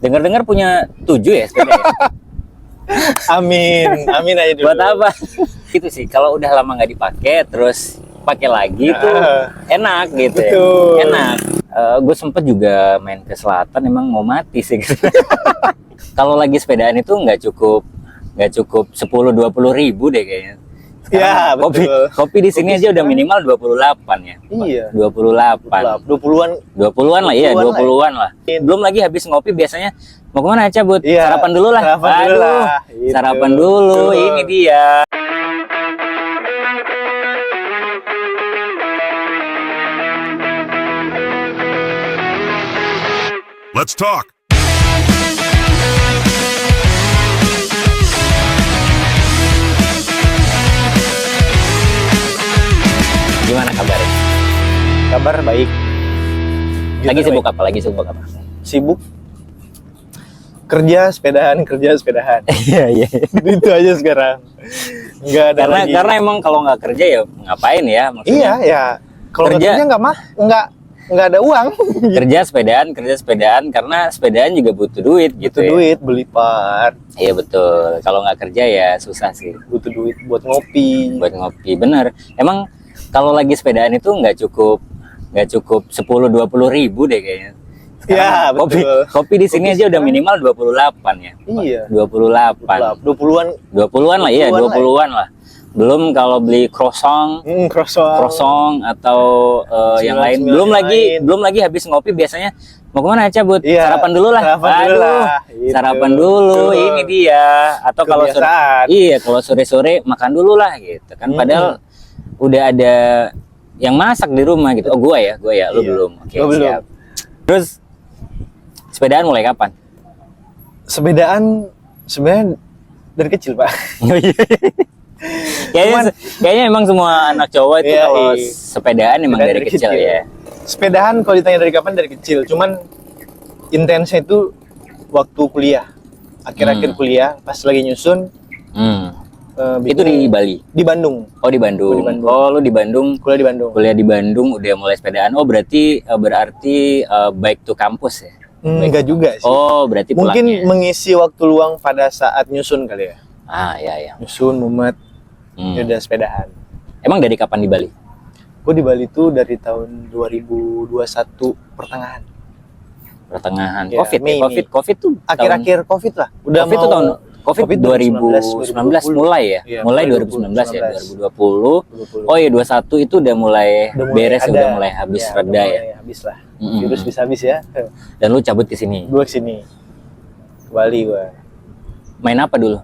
Dengar-dengar punya 7 ya sepeda ya? Amin, amin aja dulu. Buat apa? Gitu sih, kalau udah lama nggak dipakai terus pakai lagi tuh enak gitu ya. Betul. Enak. Gue sempet juga main ke selatan, emang mau mati sih gitu. Kalau lagi sepedaan itu nggak cukup 10-20 ribu deh kayaknya. Ya, betul. Kopi di sini aja udah minimal 28 ya. Iya. 28. 20-an. 20-an lah, iya 20-an 20-an lah. Belum lagi habis ngopi biasanya mau kemana Cabut? Iya, Sarapan dulu lah. sarapan dulu lah. Gitu. Sarapan dulu. Betul. Ini dia. Let's talk. Gimana kabarnya? Kabar baik. Lagi Gitu, sibuk baik. apa? Lagi sibuk apa? Sibuk. Kerja sepedahan. Iya, iya. Itu aja sekarang. Enggak ada lagi. Karena emang kalau nggak kerja ya ngapain ya maksudnya? Iya, ya. Kalau nggak Kerja. kerja nggak ada uang. Kerja sepedaan karena sepedaan juga butuh duit gitu Butuh ya. duit, beli part, Iya betul. Kalau nggak kerja ya susah sih butuh duit buat ngopi. buat ngopi. Bener. Emang kalau lagi sepedaan itu nggak cukup 10-20 ribu deh kayaknya. Ya, betul. Kopi di sini Kopi aja udah sekarang- minimal 28 ya. Iya. 28. 20-an. 20-an lah, iya 20-an lah 20-an lah. Belum kalau beli croissant Croissant. atau yang lain. Cemilan Belum lagi habis ngopi biasanya mau kemana Cabut? Iya, Sarapan dulu lah. sarapan dulu lah. Gitu. Sarapan dulu. Betul. Ini dia. Atau kalau sore, Kebiasaan. iya kalau sore-sore makan dulu lah gitu kan. Padahal udah ada yang masak di rumah gitu. Oh gua ya, lu Iya. belum. Oke, Gua belum. siap. Terus sepedaan mulai kapan? Sepedaan sebenarnya dari kecil, Pak. Kayaknya emang semua anak cowok itu Iya, kalau iya. sepedaan emang Sepedaan dari kecil ya. Sepedahan kalau ditanya dari kapan, dari kecil. Cuman intensnya itu waktu kuliah. Akhir-akhir kuliah pas lagi nyusun Itu di Bali. di Bandung. Oh di Bandung. Di Bandung. Oh lu di Bandung. Kuliah di Bandung. Kuliah di Bandung udah mulai sepedaan. Oh berarti baik to kampus ya. Enggak juga sih. Oh berarti Mungkin pulangnya. mengisi waktu luang pada saat nyusun kali ya. Ah ya ya. Nyusun, mumet, Hmm. ya udah sepedahan. Emang dari kapan di Bali? Gue di Bali tuh dari tahun 2021 pertengahan. Pertengahan. Ya, Covid. Mei. Covid tuh Akhir-akhir Covid lah. Udah Covid tuh tahun Covid 2019 mulai ya. Iya, mulai mulai 2019 ya. 2020. 2020. Oh iya 21 itu udah mulai beres, ada. udah mulai habis Ya, reda udah ya. mulai habis lah. Mm-mm. Virus bisa habis ya. Dan lu cabut ke sini. Gue kesini ke Bali gue. Main apa dulu?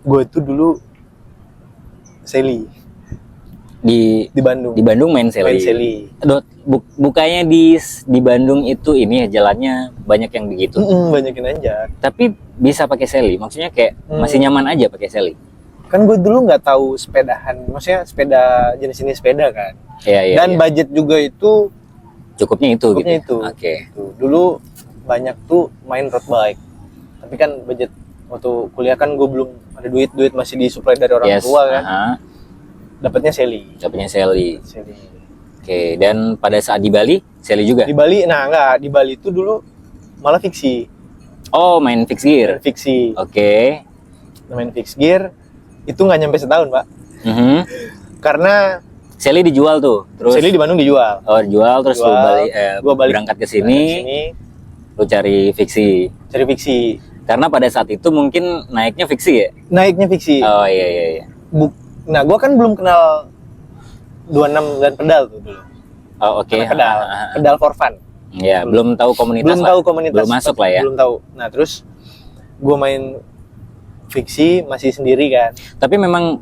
Gue tuh dulu seli Di di Bandung. Main seli. Main seli. Bukannya di Bandung itu ini ya jalannya banyak yang begitu. Banyakin aja. Tapi bisa pakai seli. Maksudnya kayak masih nyaman aja pakai seli. Kan gue dulu nggak tahu sepedahan. Maksudnya sepeda jenis ini sepeda kan. Iya iya. Dan iya. budget juga itu Cukupnya itu cukupnya gitu. itu. Oke. Tuh, dulu banyak tuh main road bike. Tapi kan budget waktu kuliah kan gue belum ada duit masih disuplai dari orang Yes. tua kan. aha. Dapatnya seli. Dapatnya seli. Seli. Oke, dan pada saat di Bali seli juga. Di Bali, nah enggak, di Bali itu dulu malah fiksi. Oh, main fixed gear. Fiksi. Oke. Main fixed gear itu nggak nyampe setahun, Pak. Mhm. Karena Seli dijual tuh. Terus seli di Bandung dijual. oh, dijual terus lu Gua balik berangkat ke sini, sini lu cari fiksi. cari fiksi. Karena pada saat itu mungkin naiknya fiksi ya. Naiknya fiksi. Oh iya iya iya. Nah, gua kan belum kenal 26 dan pedal tuh dulu. Oh oke. Karena pedal, Ah, ah, ah. pedal for fun. Ya, belum tahu komunitas Belum lah. tahu komunitas. Belum masuk lah ya. Belum tahu. Nah, terus gua main fiksi masih sendiri kan. Tapi memang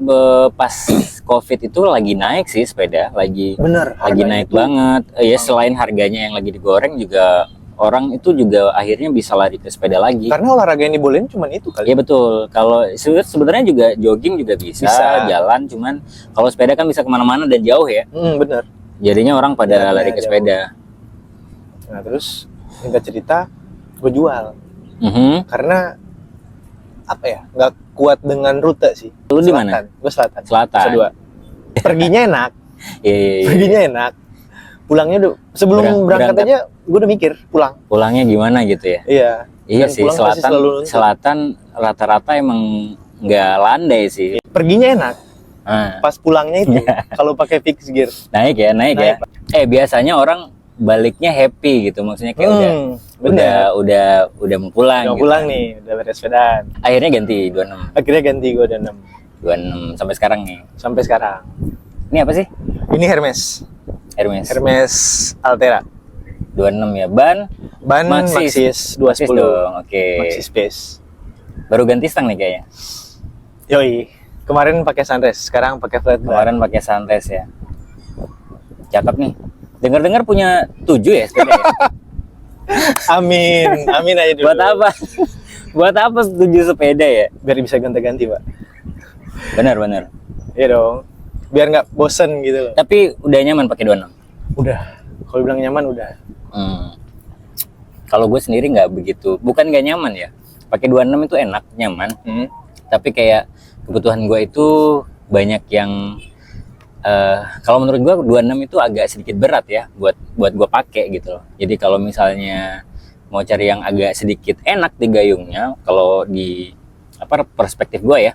pas Covid itu lagi naik sih sepeda, lagi Bener. lagi naik banget. Ya selain harganya yang lagi digoreng juga orang itu juga akhirnya bisa lari ke sepeda lagi. Karena olahraga yang dibolehin cuma itu kali. Iya betul. Kalau sebenarnya juga jogging juga bisa, Bisa. jalan, cuman kalau sepeda kan bisa kemana-mana dan jauh ya. Bener. Jadinya orang pada Jalannya lari ke jauh. sepeda. Nah, terus singkat cerita gue jual Mhm. karena apa ya, nggak kuat dengan rute sih. Lu di mana? Gue selatan. Selatan. Nusa Dua. Perginya enak. Iya iya iya. Perginya enak. Pulangnya udah sebelum berangkat berangkat. aja gue udah mikir Pulangnya gimana gitu ya. Iya. Iya Dan sih, pulang pasti selalu nonton. selatan rata-rata emang nggak landai sih. Perginya enak, Ah, pas pulangnya itu kalau pakai fixed gear. naik ya. Naik. Biasanya orang baliknya happy gitu, maksudnya kayak bener. udah mau pulang. Udah gitu. pulang nih, udah beres sepedaan. Akhirnya ganti 26, Akhirnya ganti gue udah 6 26 sampai sekarang nih. sampai sekarang. Ini apa sih? Ini Hermes, Hermes. Hermes Altera. 26 ya. Ban Maxxis 210. dong. Oke. Maxxis Space. Baru ganti stang nih kayaknya. Yoi. Kemarin pakai sunrise, sekarang pakai flat bar. Kemarin pakai Santes ya. Cakep nih. Dengar-dengar punya 7 ya sepeda ya? Amin, amin aja dulu. Buat apa? Buat apa 7 sepeda ya? Biar bisa ganti-ganti, Pak. Benar. Iya dong. Biar nggak bosen gitu loh. Tapi udah nyaman pakai 26. Udah. Kalau bilang nyaman udah. Kalau gue sendiri nggak begitu. Bukan nggak nyaman ya. Pakai 26 itu enak, nyaman. Tapi kayak kebutuhan gue itu banyak yang kalau menurut gue 26 itu agak sedikit berat ya buat gue pakai gitu loh. Jadi kalau misalnya mau cari yang agak sedikit enak di gayungnya, kalau di perspektif gue ya,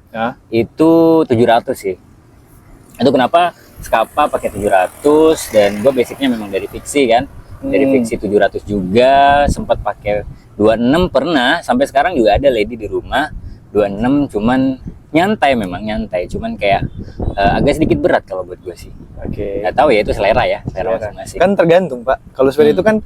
itu 700 sih. Itu kenapa Scapa pakai 700 dan gue basicnya memang dari fiksi kan. Dari fiksi 700 juga, sempat pakai 26 pernah, sampai sekarang juga ada lady di rumah 26, cuman nyantai, cuman kayak agak sedikit berat kalau buat gue sih. Oke. Nggak tahu ya, itu selera ya, selera masing-masing. Kan tergantung, Pak. Kalau sepeda itu kan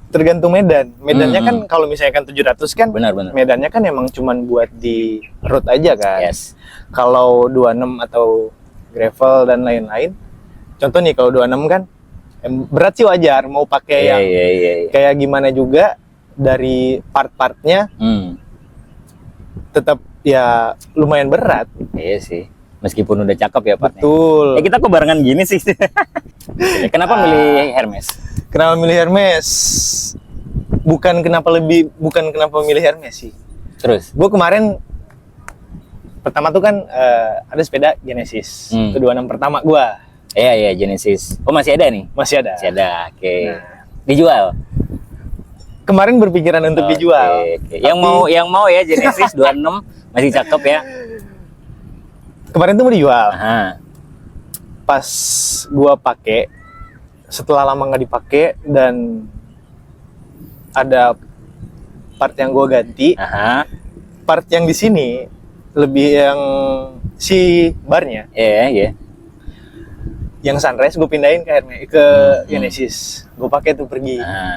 tergantung medan. Medannya kan kalau misalnya kan 700 kan Benar. medannya kan emang cuman buat di road aja kan. Yes. Kalau 26 atau gravel dan lain-lain. Contoh nih kalau 26 kan berat sih wajar, mau pakai yang Iya. kayak gimana juga dari part-partnya tetap ya lumayan berat. Iya sih. Meskipun udah cakep ya partnya. Betul. Kita kok barengan gini sih. Kenapa milih Hermes? Kenapa milih Hermes? Bukan kenapa milih Hermes sih. Terus? Gue kemarin pertama tuh kan ada sepeda Genesis. Itu 26 pertama gue. Iya, Genesis. Oh, masih ada nih? Masih ada. Masih ada, oke. Nah. Dijual? Kemarin berpikiran untuk dijual. Oke. Yang mau ya Genesis 26 masih cakep ya. Kemarin tuh mau dijual. Aha. Pas gua pakai, setelah lama nggak dipakai dan ada part yang gua ganti. Aha. Part yang di sini lebih yang si barnya, Iya. yang sunrise gue pindahin ke Genesis. Gue pakai tuh pergi.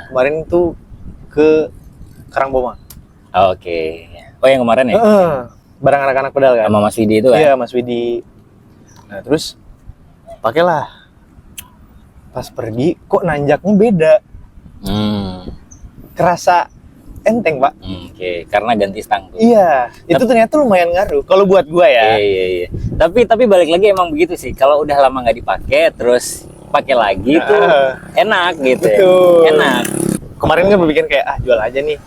Kemarin tuh ke Karangboma. Oke. Oh, yang kemarin ya? Barang anak-anak pedal kan. Sama Mas Widi itu kan? Iya, Mas Widi. Nah, terus pakailah. Pas pergi kok nanjaknya beda. Kerasa enteng, Pak. Oke, karena ganti stang tuh. Iya, itu ternyata lumayan ngaruh. Kalau buat gua ya. Iya. Tapi balik lagi emang begitu sih. Kalau udah lama nggak dipakai, terus pakai lagi tuh enak gitu. Betul. Ya. Enak. Kemarin kan berpikir kayak jual aja nih.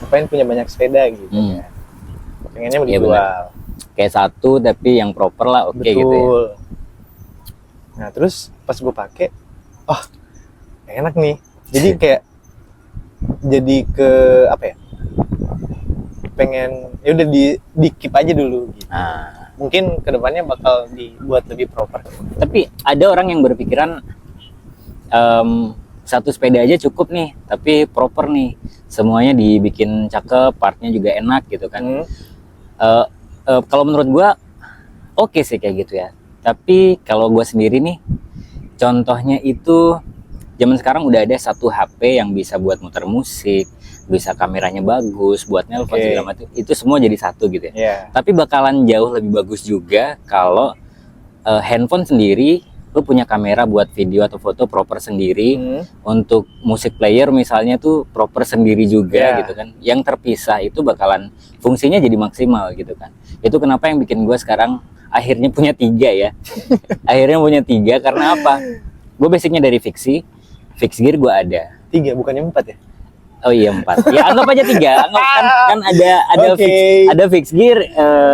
Ngapain punya banyak sepeda gitu kan. Pengennya mau Iya, dijual. Kayak satu tapi yang proper lah, oke Betul. gitu ya. Nah, terus pas gue pakai, enak nih. Jadi kayak jadi ke apa ya? Pengen ya udah di keep aja dulu gitu. Mungkin kedepannya bakal dibuat lebih proper. Tapi ada orang yang berpikiran satu sepeda aja cukup nih, tapi proper nih, semuanya dibikin cakep, partnya juga enak gitu kan. Kalau menurut gua oke sih kayak gitu ya. Tapi kalau gua sendiri nih, contohnya itu zaman sekarang udah ada satu HP yang bisa buat muter musik, bisa kameranya bagus, buat nelpon segala macam. Itu semua jadi satu gitu ya. Yeah. Tapi bakalan jauh lebih bagus juga kalau handphone sendiri, lu punya kamera buat video atau foto proper sendiri. Untuk musik player misalnya tuh proper sendiri juga gitu kan. Yang terpisah itu bakalan fungsinya jadi maksimal gitu kan. Itu kenapa yang bikin gue sekarang akhirnya punya 3 ya. Akhirnya punya 3 karena apa? Gue basicnya dari fiksi, fixed gear gue ada. 3 bukannya 4 ya? Oh iya 4. Ya anggap aja 3. Anggap kan ada fixed gear,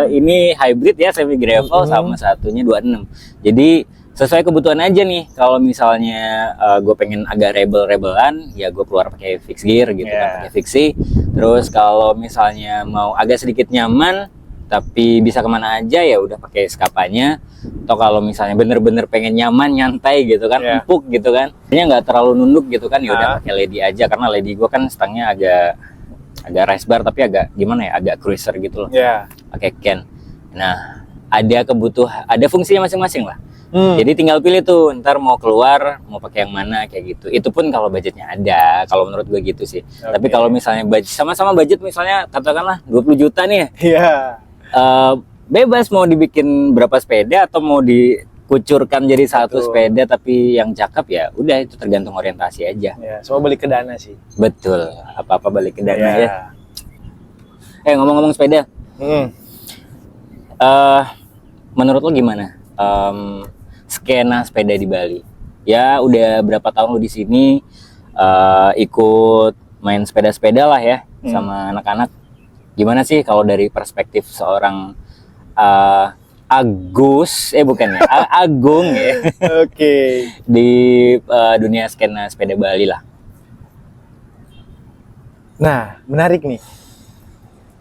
ini hybrid ya, semi gravel, sama satunya 26. Jadi sesuai kebutuhan aja nih. Kalau misalnya gue pengen agak rebel-rebelan, ya gue keluar pakai fixed gear gitu kan, pakai fixie. Terus kalau misalnya mau agak sedikit nyaman tapi bisa kemana aja, ya udah pakai skapanya. Atau kalau misalnya bener-bener pengen nyaman, nyantai gitu kan, empuk gitu kan, ini nggak terlalu nunduk gitu kan, ya udah pakai lady aja. Karena lady gue kan stangnya agak race bar tapi agak gimana ya, agak cruiser gitu loh. Pakai Ken. Nah, ada fungsinya masing-masing lah. Jadi tinggal pilih tuh, ntar mau keluar mau pakai yang mana kayak gitu. Itu pun kalau budgetnya ada, kalau menurut gue gitu sih. Tapi kalau misalnya sama-sama budget, misalnya katakanlah 20 juta nih, bebas mau dibikin berapa sepeda atau mau dikucurkan jadi satu sepeda tapi yang cakep, ya udah itu tergantung orientasi aja. Semua balik ke dana sih. Betul, apa-apa balik ke dana ya. Ngomong-ngomong sepeda, menurut lo gimana skena sepeda di Bali? Ya udah berapa tahun lo di sini, ikut main sepeda-sepeda lah ya sama anak-anak. Gimana sih kalau dari perspektif seorang Agung ya. Di dunia skena sepeda Bali lah. Nah, menarik nih.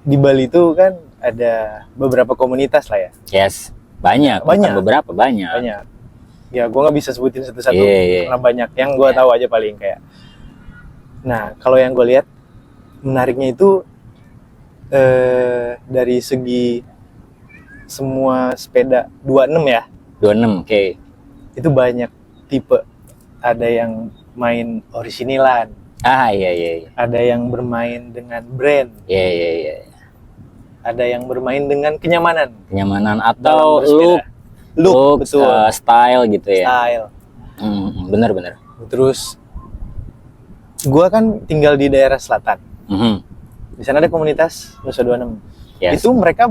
Di Bali itu kan ada beberapa komunitas lah ya. Yes, banyak. Bukan beberapa, banyak. Ya, gue nggak bisa sebutin satu-satu karena banyak. Yang gue tahu aja paling kayak. Nah, kalau yang gue lihat menariknya itu dari segi semua sepeda 26 ya. 26, oke. Itu banyak tipe. Ada yang main orisinilan. Iya. Ada yang bermain dengan brand. Iya. Ada yang bermain dengan kenyamanan atau look betul. Style gitu ya. Style. Bener. Terus gua kan tinggal di daerah selatan. Di sana ada komunitas Nusa 26. Itu mereka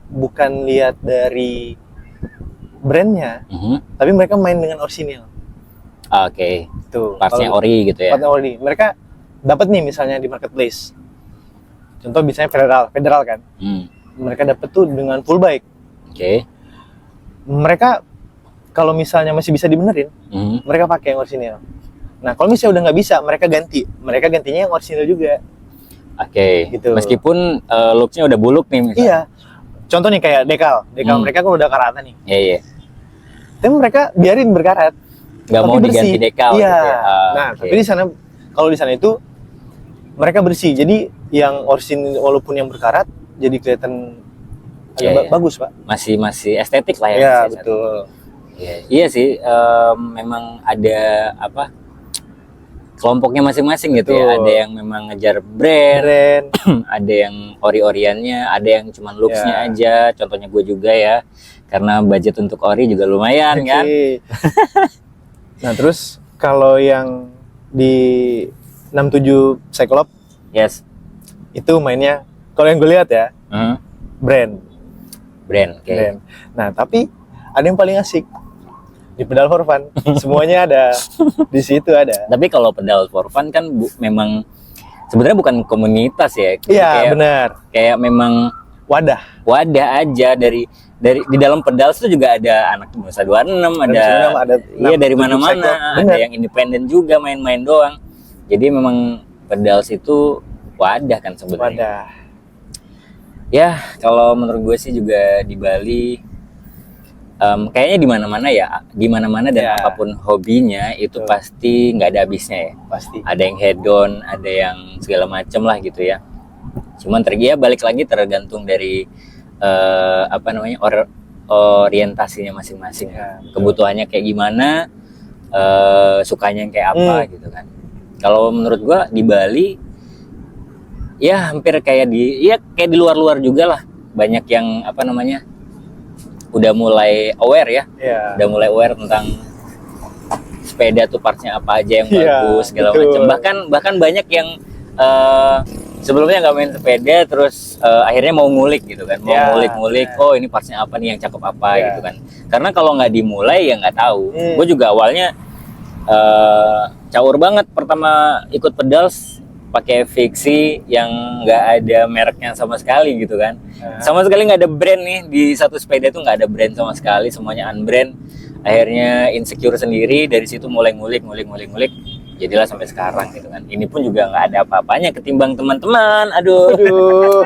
bukan lihat dari brandnya, tapi mereka main dengan orisinil. Oke. Tuh. Partsnya ori gitu ya. Partsnya ori. Mereka dapat nih misalnya di marketplace. Contoh misalnya federal kan. Mereka dapat tuh dengan full bike. Oke. Mereka kalau misalnya masih bisa dibenerin, mereka pakai yang orisinil. Nah, kalau misalnya udah nggak bisa, mereka gantinya yang orisinil juga. Oke. Gitu. Meskipun looknya udah buluk nih misalnya. Iya. Contoh nih kayak dekal mereka kan udah karatan nih. Iya. Tapi mereka biarin berkarat. Nggak mau diganti dekal. Iya. Gitu ya. Nah, tapi di sana kalau di sana itu mereka bersih. Jadi yang orisinil walaupun yang berkarat jadi kelihatan bagus, Pak. Masih estetik lah ya. Iya, betul. Iya sih, memang ada kelompoknya masing-masing gitu ya. Ada yang memang ngejar brand. Ada yang ori-oriannya, ada yang cuma looks-nya aja. Contohnya gue juga ya, karena budget untuk ori juga lumayan kan. Nah, terus kalau yang di 67 Cyclops, itu mainnya kalau yang gue lihat ya, brand. Nah, tapi ada yang paling asik di pedal for fun. Semuanya ada di situ ada. Tapi kalau pedal for fun kan memang sebenarnya bukan komunitas ya. Iya, benar. Kayak memang wadah aja dari di dalam pedal itu juga ada anak Nusa 26, ada dari mana-mana, ada yang independen juga main-main doang. Jadi memang pedal itu wadah kan sebenarnya. Ya, kalau menurut gue sih juga di Bali kayaknya di mana-mana dan apapun hobinya itu pasti nggak ada habisnya ya. Pasti. Ada yang hedon, ada yang segala macam lah gitu ya. Cuman balik lagi tergantung dari orientasinya masing-masing. Kebutuhannya kayak gimana, sukanya yang kayak apa gitu kan. Kalau menurut gue di Bali ya hampir kayak di luar-luar juga lah, banyak yang udah mulai aware ya, udah mulai aware tentang sepeda tuh partsnya apa aja yang bagus segala macam. Bahkan banyak yang sebelumnya nggak main sepeda terus akhirnya mau ngulik gitu kan, mau ngulik oh ini partsnya apa nih yang cakep apa gitu kan. Karena kalau nggak dimulai ya nggak tahu. Gue juga awalnya caur banget pertama ikut pedals pakai fiksi yang nggak ada mereknya sama sekali gitu kan. Sama sekali nggak ada brand nih, di satu sepeda itu nggak ada brand sama sekali, semuanya unbrand. akhirnya insecure sendiri, dari situ mulai ngulik, jadilah sampai sekarang gitu kan. Ini pun juga nggak ada apa-apanya ketimbang teman-teman, aduh.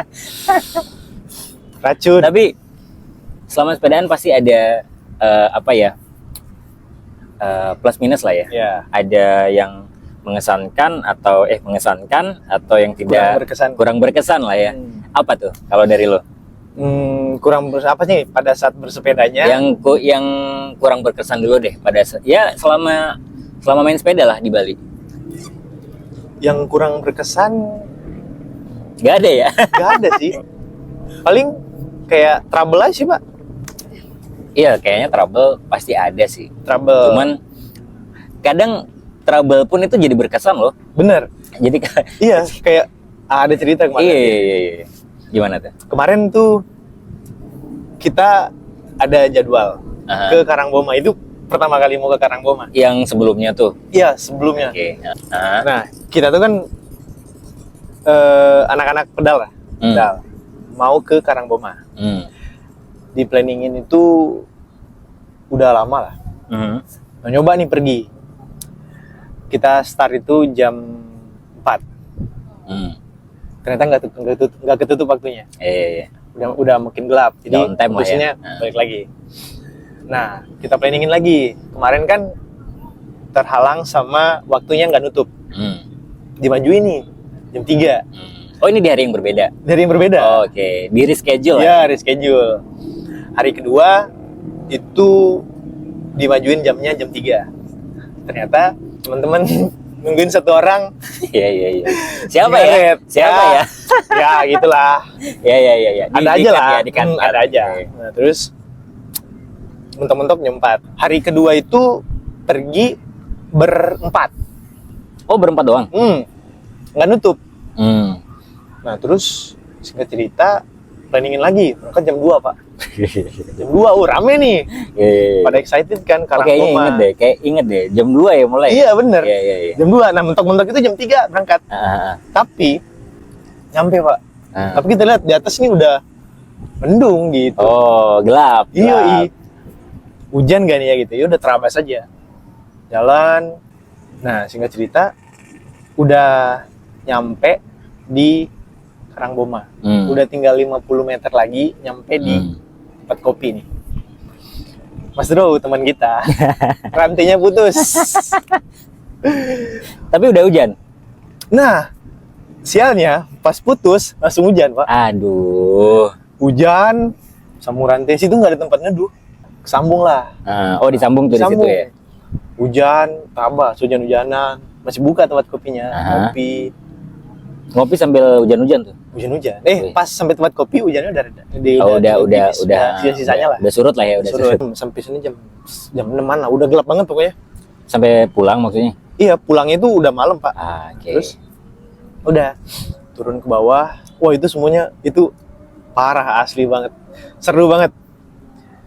Racun. Tapi selama sepedaan pasti ada plus minus lah ya. Ada yang mengesankan atau yang tidak kurang berkesan lah ya. Apa tuh kalau dari lo? Kurang apa sih pada saat bersepedanya? Yang kurang berkesan dulu deh selama main sepeda lah di Bali. Yang kurang berkesan nggak ada ya? Nggak ada sih. Paling kayak trouble aja sih, Pak. Iya, kayaknya trouble pasti ada sih. Trouble. Cuman kadang trouble pun itu jadi berkesan loh. Bener. Jadi iya, kayak ada cerita kemarin. Iya. Gimana tuh? Kemarin tuh kita ada jadwal ke Karangboma. Itu pertama kali mau ke Karangboma. Yang sebelumnya tuh? Iya, sebelumnya. Oke. Nah, kita tuh kan anak-anak pedal lah. Pedal. Mau ke Karangboma. Di planningin itu udah lama lah. Mau nyoba nih pergi. Kita start itu jam 4. Ternyata nggak ketutup waktunya. Iya. Udah makin gelap, jadi mutusinnya balik lagi. Nah, kita planningin lagi. Kemarin kan terhalang sama waktunya nggak nutup. Dimajuin nih jam 3. Oh, ini di hari yang berbeda? Dari yang berbeda. Oh, oke. Di reschedule ya? Iya, reschedule. Hari kedua itu dimajuin jamnya jam 3. Ternyata teman-teman nungguin satu orang. Iya. Siapa ya? Ya, gitulah. Ya. Ada aja lah. Ada aja. Nah, terus mentok-mentok jam 4. Hari kedua itu pergi berempat. Oh, berempat doang? Nggak nutup. Nah, terus singkat cerita planningin lagi. Berangkat jam 2, Pak. Jam 2, rame nih. Pada excited kan, Karangboma. Inget deh, jam 2 ya mulai? Iya, bener. Iya. Jam 2, nah mentok-mentok itu jam 3 berangkat. Tapi, nyampe, Pak. Tapi kita lihat di atas ini udah mendung gitu. Oh, gelap. Iya. Hujan gak nih ya gitu, ya udah terabas aja. Jalan, nah singkat cerita, udah nyampe di Karangboma. Udah tinggal 50 meter lagi nyampe di tempat kopi nih. Mas Bro, teman kita, rantainya putus. Tapi udah hujan? Nah, sialnya pas putus langsung hujan, Pak. Aduh. Hujan, sambung rantai situ nggak ada tempat neduh. Kesambung lah. Oh, disambung tuh di situ ya? Hujan, tambah hujan-hujanan. Masih buka tempat kopinya, Ngopi sambil hujan-hujan tuh? Hujan-hujan. Pas sampai tempat kopi hujannya udah sisa-sisanya lah. Udah surut lah ya, udah surut. Sampai sini jam 6-an lah, udah gelap banget pokoknya. Sampai pulang maksudnya? Iya, pulangnya itu udah malam, Pak. Terus udah turun ke bawah. Wah, itu semuanya itu parah, asli banget. Seru banget.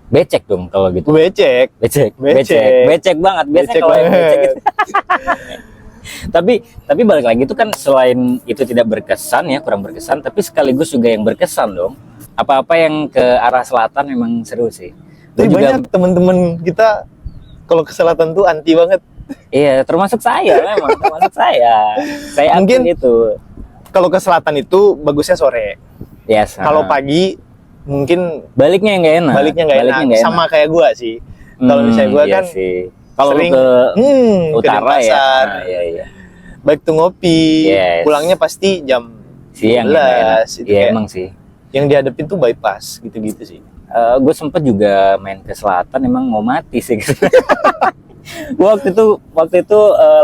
Becek dong kalau gitu. Becek banget. Biasanya kalau yang becek gitu. tapi balik lagi itu kan, selain itu tidak berkesan ya, kurang berkesan, tapi sekaligus juga yang berkesan dong. Apa-apa yang ke arah selatan memang seru sih. Tapi banyak teman-teman kita kalau ke selatan tuh anti banget. Iya, termasuk saya memang, Saya mungkin itu. Kalau ke selatan itu bagusnya sore. Yes. Kalau pagi mungkin baliknya nggak enak. Sama kayak gua sih. Kalau misalnya gua kan kalau ke utara ke ya. Iya. Baik tuh ngopi, pulangnya pasti jam siang 12. Iya, emang sih. Yang dihadapin tuh bypass gitu-gitu sih. Gue sempet juga main ke selatan, emang mau mati sih. Waktu itu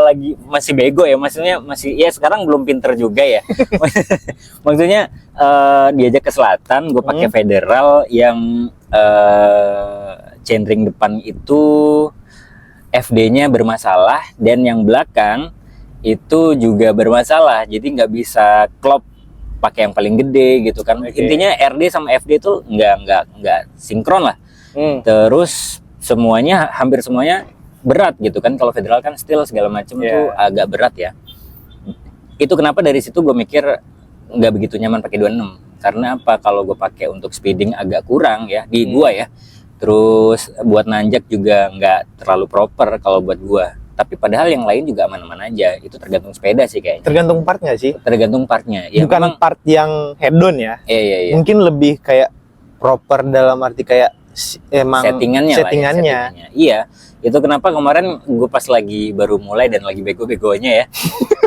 lagi masih bego ya, maksudnya masih sekarang belum pinter juga ya. Maksudnya diajak ke selatan, gue pakai federal yang chainring depan itu FD-nya bermasalah, dan yang belakang itu juga bermasalah, jadi nggak bisa klop pakai yang paling gede gitu kan. Intinya RD sama FD itu nggak sinkron lah. Terus hampir semuanya berat gitu kan. Kalau federal kan steel segala macam tuh agak berat ya. Itu kenapa dari situ gue mikir nggak begitu nyaman pakai 26. Karena apa? Kalau gue pakai untuk speeding agak kurang ya di gua ya. Terus buat nanjak juga nggak terlalu proper kalau buat gua. Tapi padahal yang lain juga aman-aman aja. Itu tergantung sepeda sih kayaknya. Tergantung part nggak sih? Tergantung partnya. Ya, Bukan memang, part yang head on ya. iya. Mungkin lebih kayak proper dalam arti kayak emang settingannya. Iya, itu kenapa kemarin gue pas lagi baru mulai dan lagi bego-begonya ya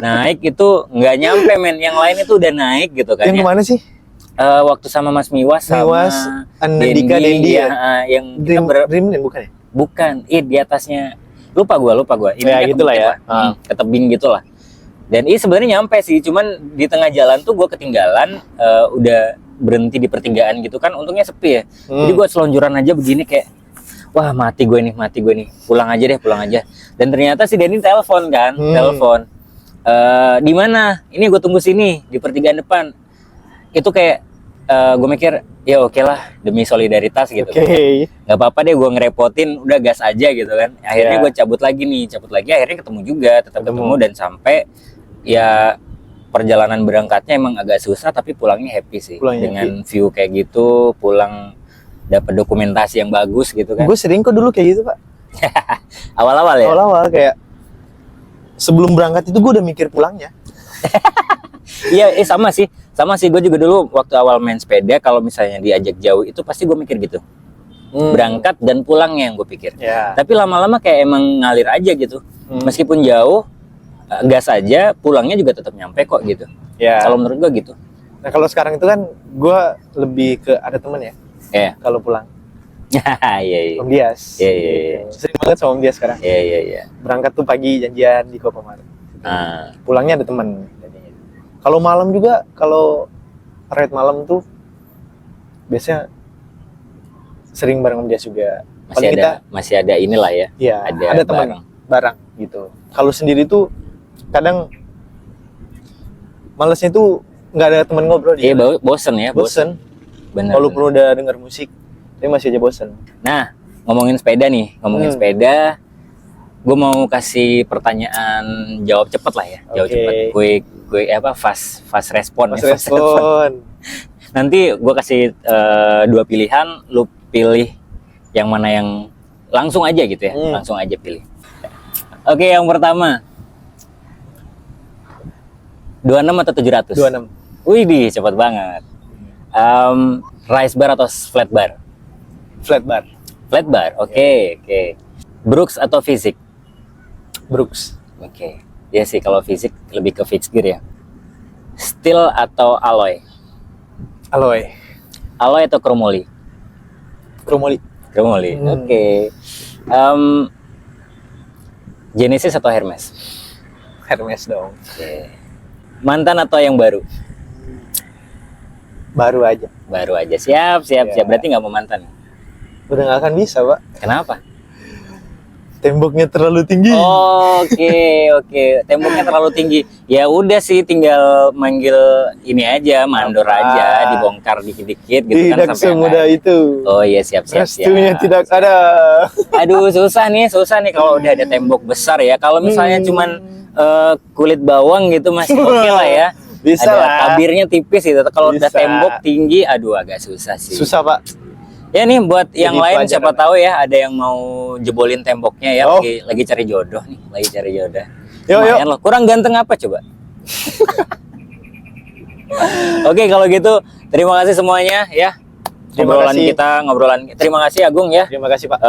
naik itu nggak nyampe men, yang lain itu udah naik gitu kan. Yang ya. kemana sih? Waktu sama Mas Miwas sama Andika Dendi ya, yang kita Dreamland bukan ya? bukan, di atasnya lupa gua. Ini Ya, gitulah ya. Ke tebing gitulah. Dan ini sebenarnya nyampe sih, cuman di tengah jalan tuh gue ketinggalan, udah berhenti di pertigaan gitu kan, untungnya sepi ya. Jadi gue selonjoran aja begini kayak, wah mati gue nih, pulang aja. Dan ternyata si Denny telepon kan, di mana? Ini gue tunggu sini di pertigaan depan. Itu kayak gue mikir, ya oke lah demi solidaritas gitu. Nggak apa-apa deh gue ngerepotin, udah gas aja gitu kan. Akhirnya gue cabut lagi, akhirnya ketemu juga, tetap ketemu dan sampai ya. Perjalanan berangkatnya emang agak susah tapi pulangnya happy sih. Dengan view kayak gitu, pulang dapat dokumentasi yang bagus gitu kan. Gue sering kok dulu kayak gitu, Pak. Awal-awal ya? Awal-awal kayak sebelum berangkat itu gue udah mikir pulangnya. Iya, sama sih. Gue juga dulu waktu awal main sepeda kalau misalnya diajak jauh itu pasti gue mikir gitu. Berangkat dan pulangnya yang gue pikir. Tapi lama-lama kayak emang ngalir aja gitu. Meskipun jauh, gas aja, pulangnya juga tetap nyampe kok gitu. Kalau menurut gue gitu. Nah kalau sekarang itu kan gue lebih ke ada temen ya. Kalau pulang. Iya. Om Dias. Iya. Sering banget sama Om Dias sekarang. Iya. Berangkat tuh pagi janjian di Kokomar. Pulangnya ada temen. Kalau malam juga, kalau ride malam tuh biasanya sering bareng Om Dias juga. Masih ada inilah ya. Iya. Ada teman bareng gitu. Kalau sendiri tuh kadang malesnya tuh nggak ada teman ngobrol. Iya, bosen ya. Bosen. Bener. Walaupun udah denger musik, tapi masih aja bosen. Nah, ngomongin sepeda, gue mau kasih pertanyaan jawab cepet lah ya. Jawab cepet. Gue fast respon. Nanti gue kasih 2 pilihan, lu pilih yang mana yang langsung aja gitu ya. Langsung aja pilih. Oke, yang pertama. 26 atau 700? 26. Wih, cepet banget. Rice bar atau flat bar? Flat bar. Flat bar, oke. Brooks atau Fisik? Brooks. Oke. Ya sih, kalau Fisik lebih ke fixed gear ya. Steel atau alloy? Alloy atau chromoly? Chromoly. Oke. Genesis atau Hermes? Hermes dong. Oke. Mantan atau yang baru? Baru aja. Siap. Berarti nggak mau mantan? Udah nggak akan bisa, Pak. Kenapa? Temboknya terlalu tinggi. Oke. Temboknya terlalu tinggi. Ya udah sih, tinggal manggil ini aja, mandor aja, dibongkar dikit-dikit gitu. Tidak kan sampai semudah itu. Oh iya, siap. Restunya tidak ada. Aduh, susah nih kalau udah ada tembok besar ya. Kalau misalnya cuman kulit bawang gitu masih oke lah ya. Bisa ada lah. tabirnya tipis gitu. Kalau udah tembok tinggi, aduh agak susah sih. Susah, Pak. Ya nih buat yang Jadi lain pelajaran. siapa tahu ya ada yang mau jebolin temboknya ya. Lagi cari jodoh nih, Lumayan loh. Kurang ganteng apa coba? Oke, kalau gitu terima kasih semuanya ya. Ngobrolan. Terima kasih Agung ya. Terima kasih, Pak.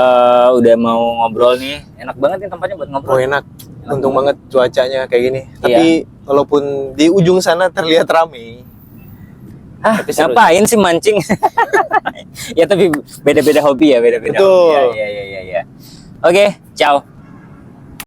Udah mau ngobrol nih. Enak banget nih tempatnya buat ngobrol. Enak. Untung banget cuacanya kayak gini. Tapi walaupun di ujung sana terlihat ramai. Ngapain sih mancing? Ya tapi beda-beda hobi ya, beda-beda. Betul. Iya. Oke, ciao.